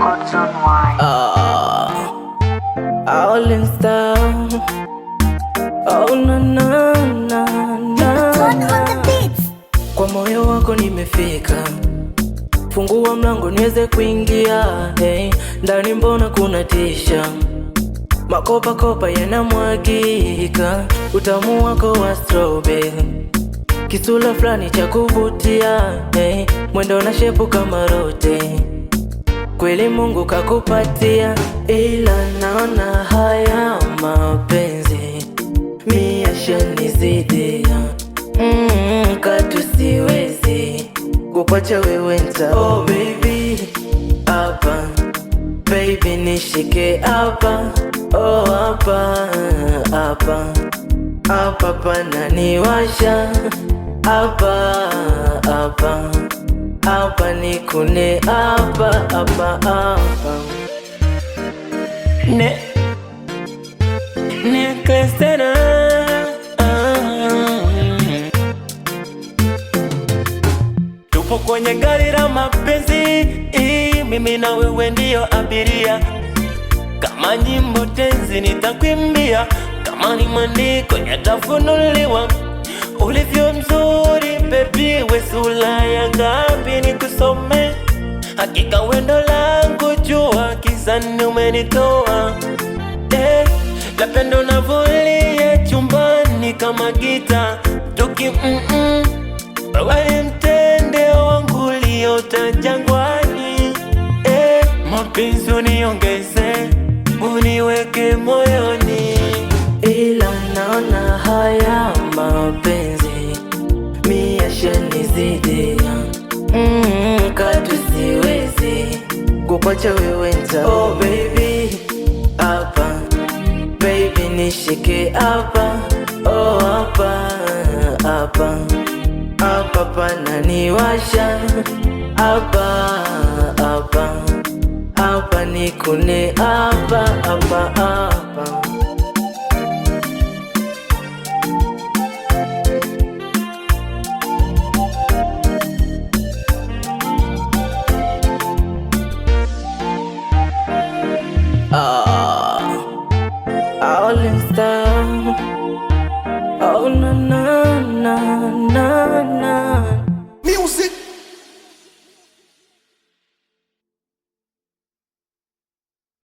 Cotton wine. All in style. Oh na na na na. Turn on the beats. Kwa moyo wako nimefika, fungua mlango niweze kuingia. Hey, ndani mbona kuna tisha, makopa kopa yanamwagika, utamu wako wa strawberry, kisula flani cha kuvutia. Hey, mwendo na shepu kama rote, kweli Mungu kakupatia. Ila naona haya mapenzi mi yashanizidia, katu siwezi kukuacha wewe nta. Oh baby, hapa baby nishike hapa. Oh hapa, hapa hapa pananiwasha. Hapa hapa hapa nikune hapa hapa hapa. Necklace tena. Tupo kwenye gari la mapenzi, mimi na wewe ndio abiria. Kama nyimbo tenzi nitakwimbia, kama ni maandiko yatafunuliwa. Ulivyo mzuri baby, we sura ya ngapi nikusome? Hakika wendo langu jua, kizani umenitoa. Napenda unavolia chumbani kama gita, tuki wewe mtende wangu liota jangwani. Mapenzi uniongeze, uniweke moyoni. Ila naona haya mapenzi mi yashanizidia, katu siwezi kukuacha wewe nta. Oh baby, hapa baby nishike hapa. Oh hapa hapa hapa pananiwasha. Hapa hapa hapa nikune hapa hapa hapa.